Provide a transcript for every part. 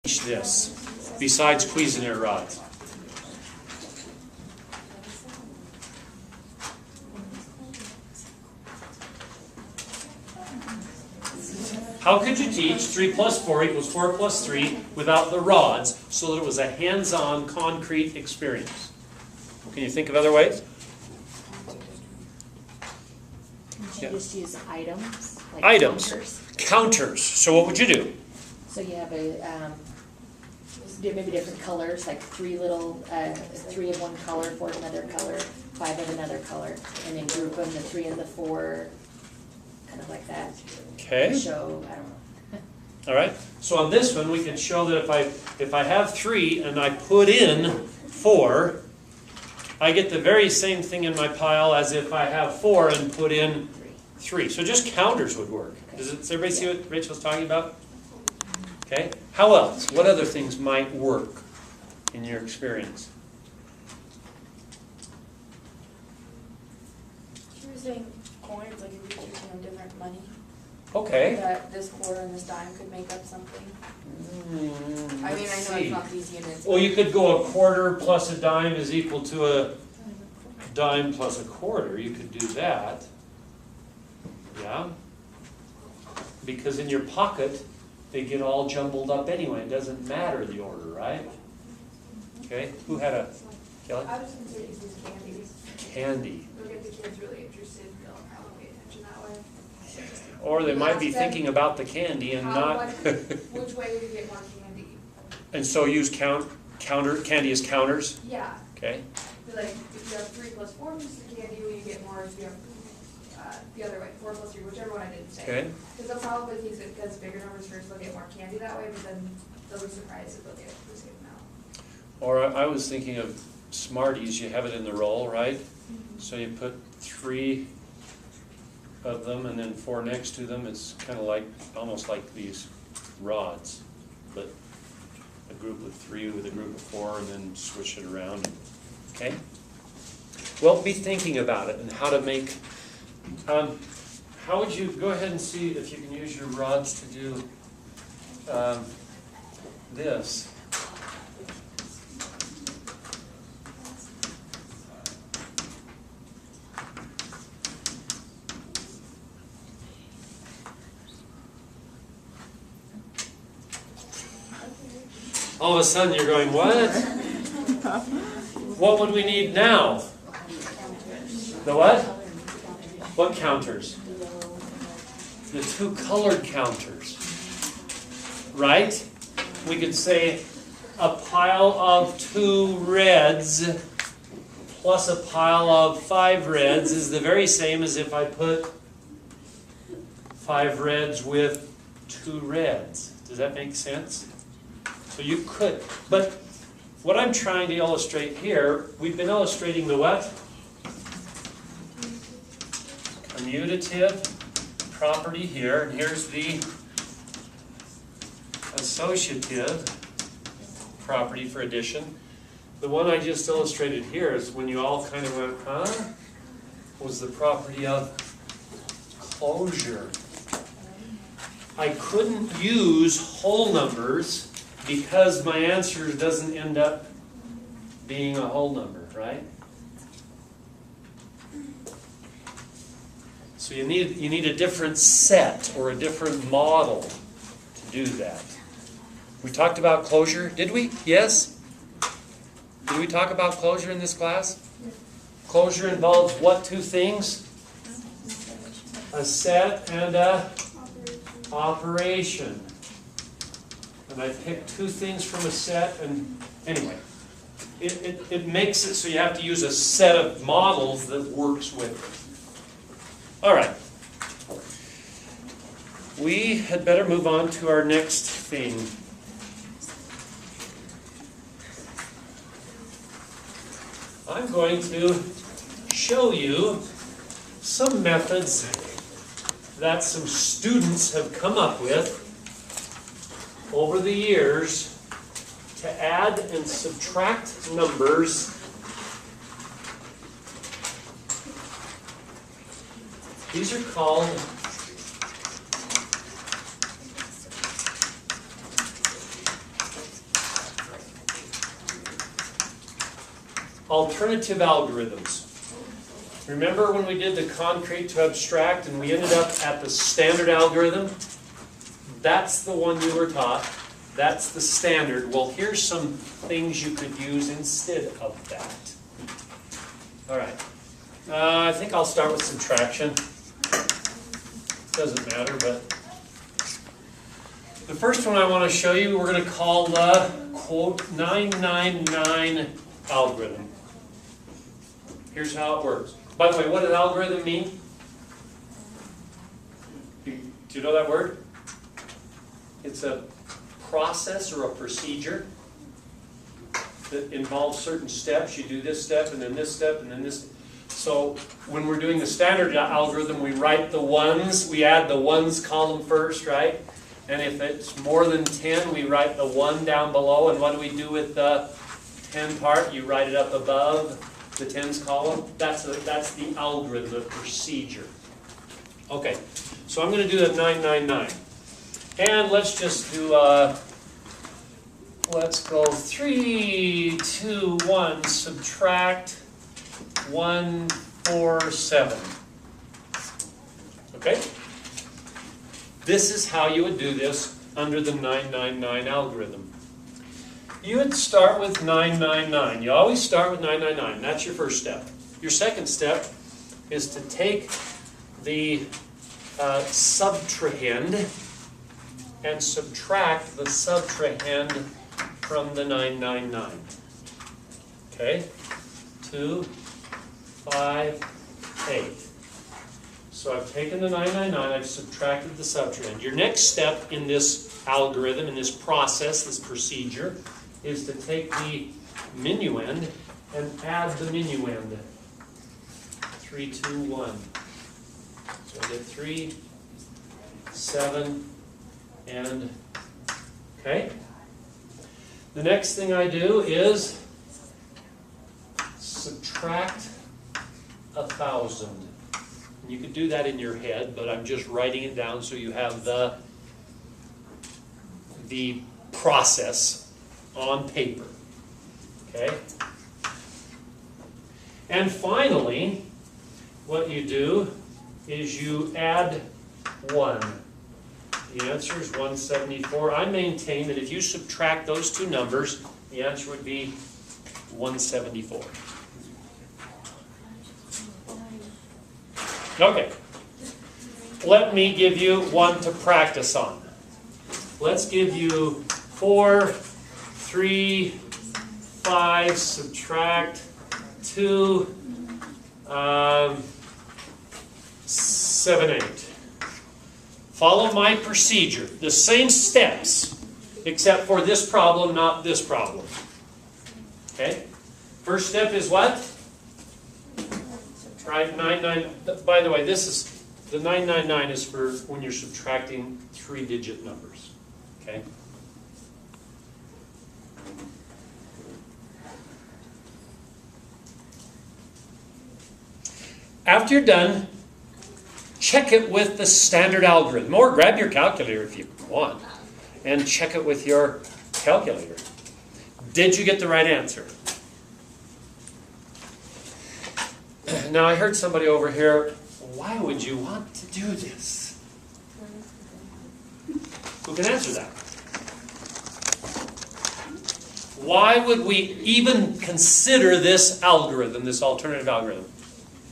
this besides Cuisinart rods? How could you teach 3 plus 4 equals 4 plus 3 without the rods so that it was a hands-on concrete experience? Can you think of other ways? You just use items, like Items. counters. Counters. So what would you do? So you have maybe different colors, like 3 little, 3 of one color, 4 of another color, 5 of another color, and then group them, the 3 and the 4, kind of like that. Okay. Show, I don't know. All right. So on this one, we can show that if I have 3 and I put in 4, I get the very same thing in my pile as if I have 4 and put in 3. So just counters would work. Does everybody see what Rachel's talking about? Okay. How else? What other things might work in your experience? Using coins, like if you're teaching different money. Okay. That this quarter and this dime could make up something. I mean, I know it's not these units. Well, you could go a quarter plus a dime is equal to a dime plus a quarter. You could do that. Yeah. Because in your pocket, they get all jumbled up anyway. It doesn't matter the order, right? Okay. Who had a Kelly? I was going to say use candies. Candy. They'll get the kids really interested and they'll probably pay attention that way. Or they might be thinking about the candy and not. Which way would you get more candy? And so use candy as counters. Yeah. Okay. Like if you have 3 plus 4 pieces of candy, will you get more if you have the other way, 4 plus 3, whichever one I didn't say. Okay. Because they'll probably think that because bigger numbers first, they'll get more candy that way, but then they'll be surprised if they'll get the same amount. Or I was thinking of Smarties. You have it in the roll, right? So you put 3 of them and then 4 next to them. It's kind of like, almost like these rods, but a group of 3 with a group of 4 and then switch it around. Okay? Well, be thinking about it and how to make, how would you, go ahead and see if you can use your rods to do this. All of a sudden you're going, what? What would we need now? The what? What counters? The 2 colored counters. Right? We could say a pile of 2 reds plus a pile of 5 reds is the very same as if I put 5 reds with 2 reds. Does that make sense? So you could, but what I'm trying to illustrate here, we've been illustrating the what? Commutative property here, and here's the associative property for addition. The one I just illustrated here is when you all kind of went, huh? Was the property of closure. I couldn't use whole numbers because my answer doesn't end up being a whole number, right? So you need a different set or a different model to do that. We talked about closure, did we? Yes? Did we talk about closure in this class? Closure involves what 2 things? A set and a operation. And I picked 2 things from a set, and anyway, it makes it so you have to use a set of models that works with it. All right. We had better move on to our next thing. I'm going to show you some methods that some students have come up with over the years to add and subtract numbers These are called alternative algorithms. Remember when we did the concrete to abstract and we ended up at the standard algorithm? That's the one you were taught. That's the standard. Well, here's some things you could use instead of that. All right. I think I'll start with subtraction. Doesn't matter, but the first one I want to show you, we're going to call the, quote, 999 algorithm. Here's how it works. By the way, what does algorithm mean? Do you know that word? It's a process or a procedure that involves certain steps. You do this step, and then this step, and then this. So when we're doing the standard algorithm, we write the ones, we add the ones column first, right? And if it's more than 10, we write the 1 down below. And what do we do with the 10 part? You write it up above the tens column. That's the algorithm, the procedure. Okay, so I'm going to do the 999. And let's just do, let's go 3, 2, 1, subtract 1, 4, 7. Okay? This is how you would do this under the 999 algorithm. You would start with 999. You always start with 999. That's your first step. Your second step is to take the subtrahend and subtract the subtrahend from the 999. Okay? 2, 5, 8. So I've taken the 999, I've subtracted the subtrahend. Your next step in this algorithm, in this process, this procedure, is to take the minuend and add the minuend. 3, 2, 1. So I get 3, 7, and, okay? The next thing I do is subtract 1,000. You could do that in your head, but I'm just writing it down so you have the process on paper. Okay? And finally, what you do is you add 1. The answer is 174. I maintain that if you subtract those two numbers, the answer would be 174. Okay. Let me give you one to practice on. Let's give you 4, 3, 5, subtract 2, 7, 8. Follow my procedure. The same steps, except for this problem, not this problem. Okay? First step is what? Right, 99. By the way, this is the 999 is for when you're subtracting 3-digit numbers. Okay? After you're done, check it with the standard algorithm, or grab your calculator if you want, and check it with your calculator. Did you get the right answer? Now, I heard somebody over here, why would you want to do this? Who can answer that? Why would we even consider this algorithm, this alternative algorithm?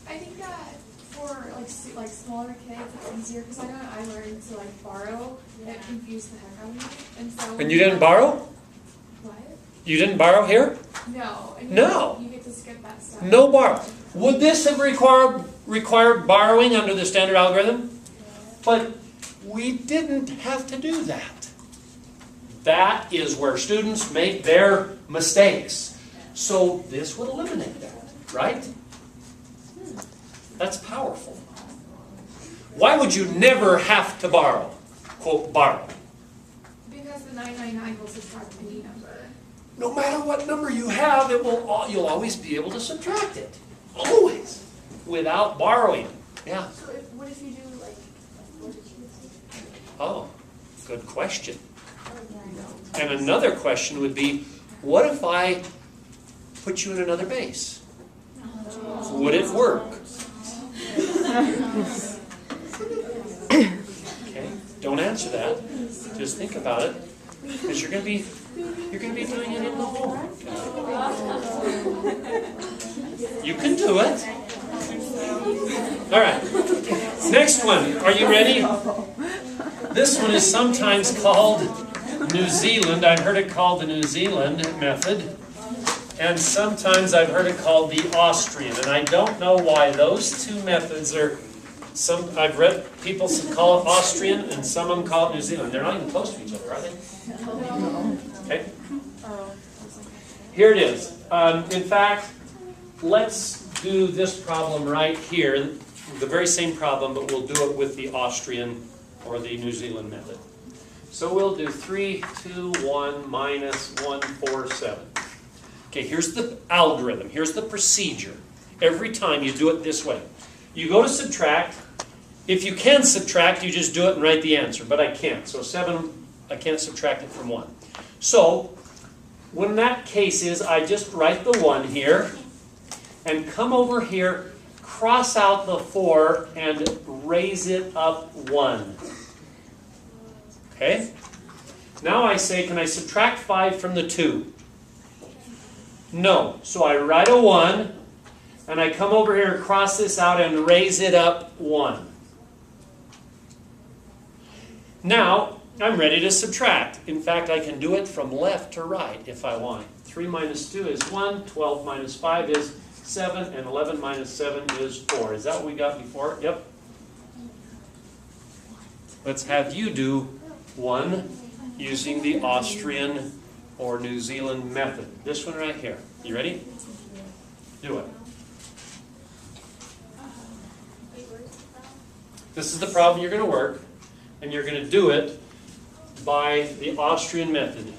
I think that for like smaller kids, it's easier because I know I learned to like borrow. It confused the heck out of me, and so. And you didn't borrow? What? You didn't borrow here? No. And No. You get to skip that step. No borrow. Would this have required borrowing under the standard algorithm? But we didn't have to do that. That is where students make their mistakes. So this would eliminate that, right? That's powerful. Why would you never have to borrow? Quote, borrow. Because the 999 will subtract any number. No matter what number you have, you'll always be able to subtract it. Always. Without borrowing. Yeah. So what if you do like 4 digits? Oh, good question. And another question would be, what if I put you in another base? Would it work? Okay, don't answer that. Just think about it, because you're going to be doing it in the home. You can do it. All right. Next one. Are you ready? This one is sometimes called New Zealand. I've heard it called the New Zealand method. And sometimes I've heard it called the Austrian. And I don't know why those two methods are... I've read people call it Austrian and some of them call it New Zealand. They're not even close to each other, are they? Okay. Here it is. In fact, let's do this problem right here. The very same problem, but we'll do it with the Austrian or the New Zealand method. So we'll do 3, 2, 1, minus 1, 4, 7. Okay, here's the algorithm. Here's the procedure. Every time you do it this way. You go to subtract. If you can subtract, you just do it and write the answer. But I can't. So 7, I can't subtract it from 1. So when that case is, I just write the 1 here. And come over here, cross out the 4, and raise it up 1. Okay? Now I say, can I subtract 5 from the 2? No. So I write a 1, and I come over here and cross this out and raise it up 1. Now, I'm ready to subtract. In fact, I can do it from left to right if I want. 3 minus 2 is 1, 12 minus 5 is 7, and 11 minus 7 is 4. Is that what we got before? Yep. Let's have you do 1 using the Austrian or New Zealand method. This one right here. You ready? Do it. This is the problem you're going to work, and you're going to do it by the Austrian method.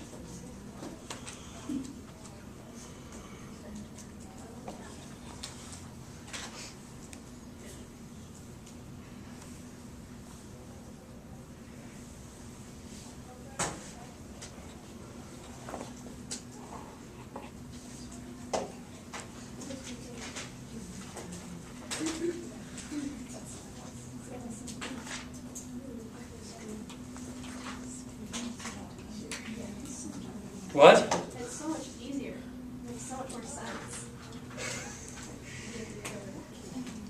What? It's so much easier. It makes so much more sense.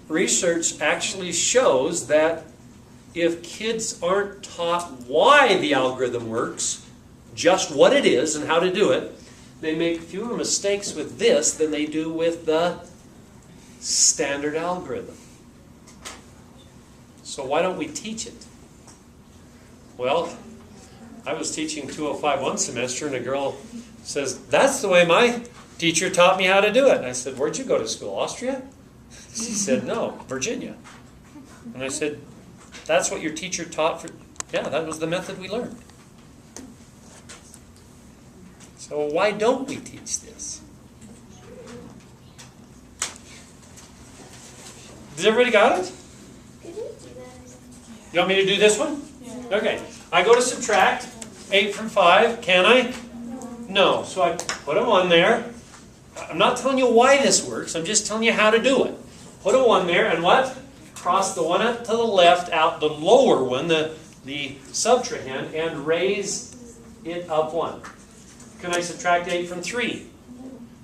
Research actually shows that if kids aren't taught why the algorithm works, just what it is and how to do it, they make fewer mistakes with this than they do with the standard algorithm. So why don't we teach it? Well, I was teaching 205 one semester, and a girl says, that's the way my teacher taught me how to do it. And I said, where'd you go to school, Austria? She said, no, Virginia. And I said, that's what your teacher taught for... Yeah, that was the method we learned. So why don't we teach this? Does everybody got it? You want me to do this one? Yeah. Okay. I go to subtract 8 from 5. Can I? No. So I put a 1 there. I'm not telling you why this works. I'm just telling you how to do it. Put a 1 there, and what? Cross the one up to the left, out the lower one, the subtrahend, and raise it up 1. Can I subtract 8 from 3?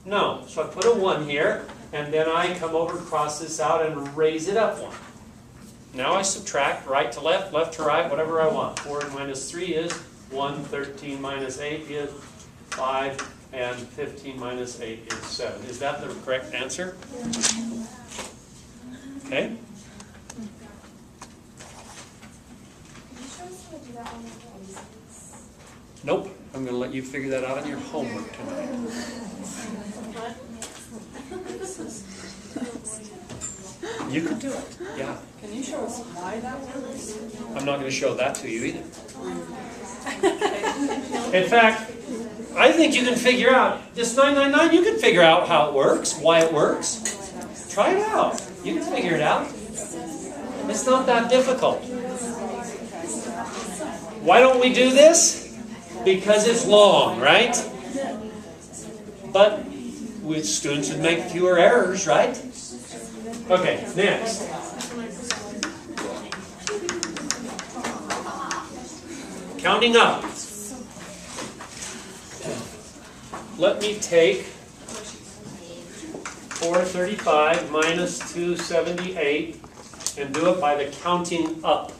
No. So I put a 1 here, and then I come over, cross this out, and raise it up 1. Now I subtract right to left, left to right, whatever I want. 4 minus 3 is 1, 13 minus 8 is 5, and 15 minus 8 is 7. Is that the correct answer? Okay. Nope. I'm going to let you figure that out on your homework tonight. You could do it. Yeah. Can you show us why that works? I'm not going to show that to you either. In fact, I think you can figure out, this 999, you can figure out how it works, why it works. Try it out. You can figure it out. It's not that difficult. Why don't we do this? Because it's long, right? But with students would make fewer errors, right? Okay, next. Counting up. Let me take 435 minus 278 and do it by the counting up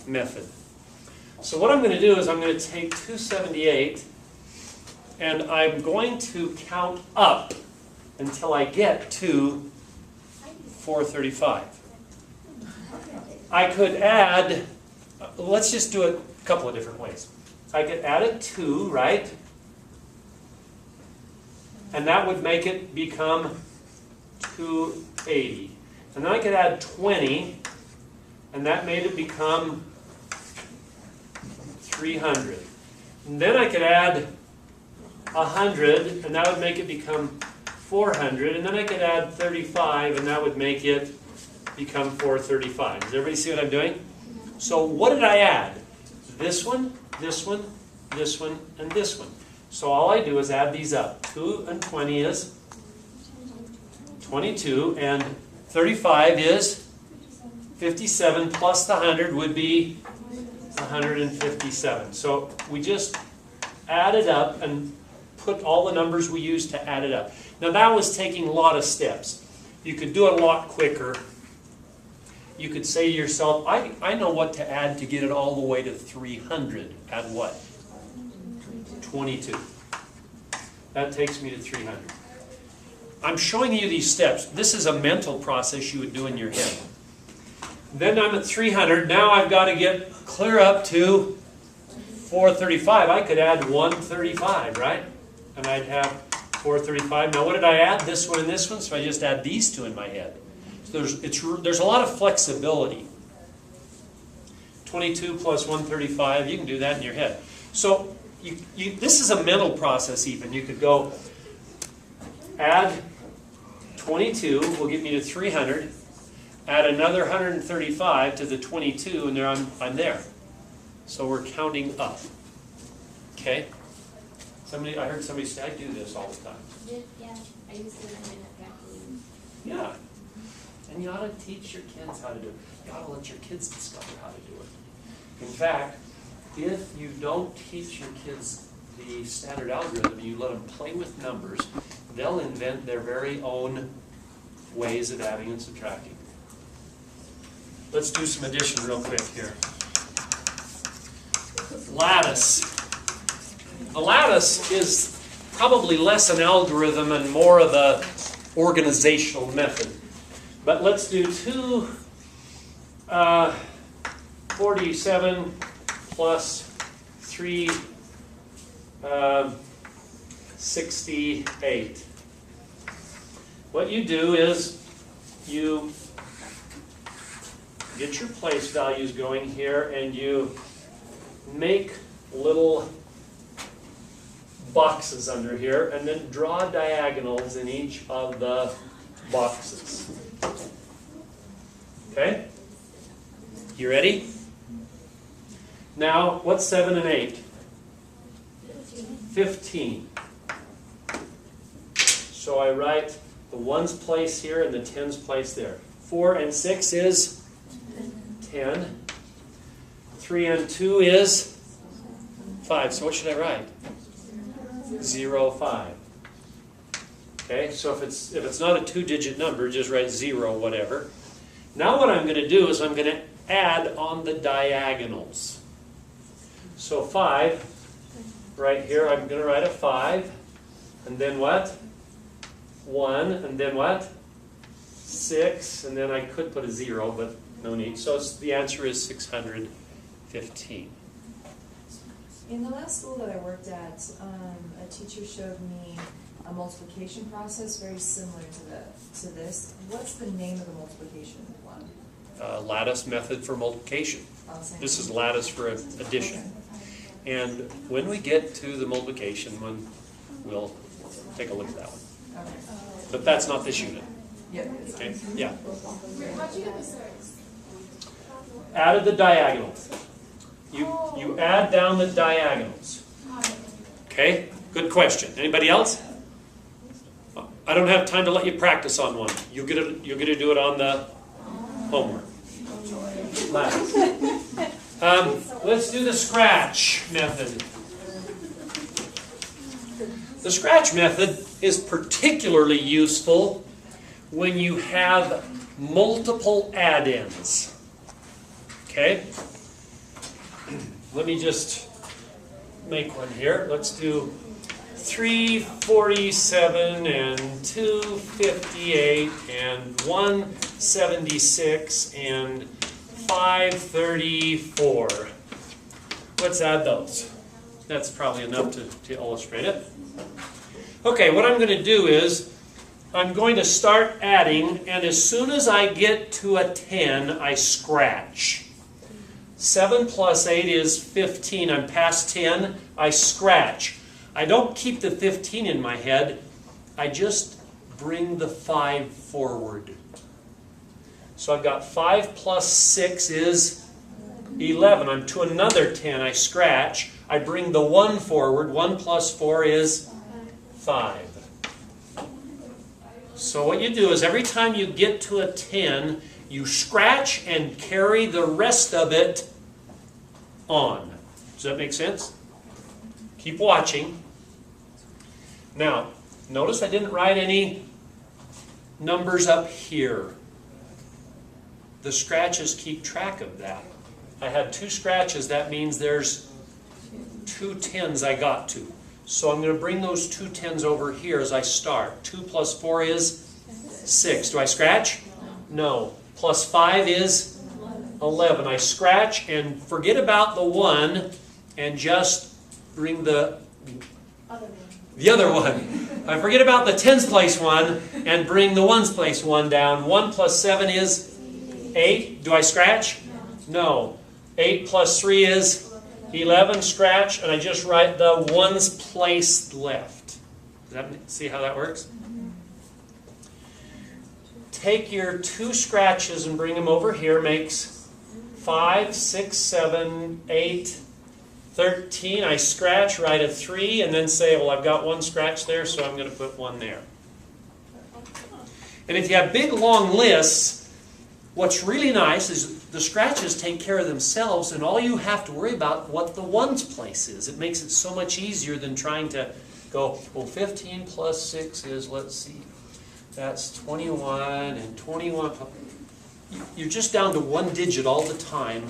method. So what I'm going to do is I'm going to take 278 and I'm going to count up until I get to 435. I could add, let's just do it a couple of different ways. I could add a 2, right? And that would make it become 280. And then I could add 20, and that made it become 300. And then I could add 100, and that would make it become 400. And then I could add 35, and that would make it become 435. Does everybody see what I'm doing? So what did I add? This one, this one, this one, and this one. So all I do is add these up. 2 and 20 is 22, and 35 is 57, plus the 100 would be 157. So we just added up and put all the numbers we used to add it up. Now that was taking a lot of steps. You could do it a lot quicker. You could say to yourself, I know what to add to get it all the way to 300. Add what? 22. That takes me to 300. I'm showing you these steps. This is a mental process you would do in your head. Then I'm at 300. Now I've got to get clear up to 435. I could add 135, right? And I'd have 435. Now what did I add? This one and this one. So I just add these two in my head. So there's a lot of flexibility. 22 plus 135. You can do that in your head. So this is a mental process even. You could go add 22 will get me to 300. Add another 135 to the 22, and there I'm there. So we're counting up. Okay? I heard somebody say, I do this all the time. Yeah, I used to do it in a vacuum. Yeah. And you ought to teach your kids how to do it. You ought to let your kids discover how to do it. In fact, if you don't teach your kids the standard algorithm, you let them play with numbers, they'll invent their very own ways of adding and subtracting. Let's do some addition real quick here. Lattice. The lattice is probably less an algorithm and more of an organizational method. But let's do 247 plus 368. What you do is you get your place values going here and you make little boxes under here and then draw diagonals in each of the boxes. Okay? You ready? Now, what's 7 and 8? 15. So I write the 1's place here and the 10's place there. 4 and 6 is 10. 3 and 2 is 5. So what should I write? 0, 5. Okay, so if it's not a 2-digit number, just write 0, whatever. Now what I'm going to do is I'm going to add on the diagonals. So 5, right here, I'm going to write a 5. And then what? 1, and then what? 6, and then I could put a 0, but no need. So the answer is 615. In the last school that I worked at, a teacher showed me a multiplication process very similar to this. What's the name of the multiplication one? Lattice method for multiplication. This is lattice for addition. Okay. And when we get to the multiplication one, we'll take a look at that one. Okay. But that's not this unit. Yep. Okay? Yeah. Wait, how'd you get the 6? Added the diagonals. You add down the diagonals. Okay? Good question. Anybody else? I don't have time to let you practice on one. You'll get to do it on the homework. Last. Let's do the scratch method. The scratch method is particularly useful when you have multiple add-ins. Okay? Let me just make one here. Let's do 347 and 258 and 176 and 534. Let's add those. That's probably enough to illustrate it. Okay, what I'm going to do is I'm going to start adding, and as soon as I get to a 10, I scratch. 7 plus 8 is 15. I'm past 10. I scratch. I don't keep the 15 in my head. I just bring the 5 forward. So I've got 5 plus 6 is 11. I'm to another 10. I scratch. I bring the 1 forward. 1 plus 4 is 5. So what you do is every time you get to a 10, you scratch and carry the rest of it on. Does that make sense? Keep watching. Now, notice I didn't write any numbers up here. The scratches keep track of that. I had 2 scratches. That means there's 2 10s I got to. So I'm going to bring those 2 10s over here as I start. 2 plus 4 is 6. Do I scratch? No. Plus 5 is 11. I scratch and forget about the 1 and just bring the other one. I forget about the 10s place 1 and bring the 1s place 1 down. 1 plus 7 is 8. Do I scratch? No. 8 plus 3 is 11. Scratch, and I just write the 1s place left. See how that works? Take your 2 scratches and bring them over here. Makes 5, 6, 7, 8, 13. I scratch, write a 3, and then say, well, I've got 1 scratch there, so I'm going to put 1 there. And if you have big, long lists, what's really nice is the scratches take care of themselves, and all you have to worry about what the 1's place is. It makes it so much easier than trying to go, well, 15 plus 6 is, let's see, that's 21, and 21. You're just down to 1 digit all the time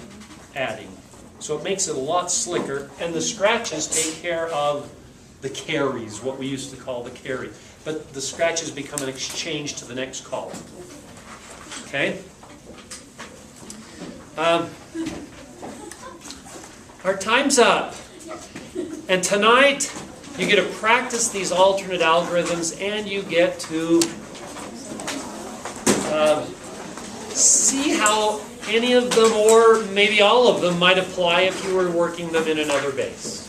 adding. So it makes it a lot slicker, and the scratches take care of the carries, what we used to call the carry. But the scratches become an exchange to the next column. Okay? Our time's up. And tonight, you get to practice these alternate algorithms, and you get to see how any of them, or maybe all of them, might apply if you were working them in another base.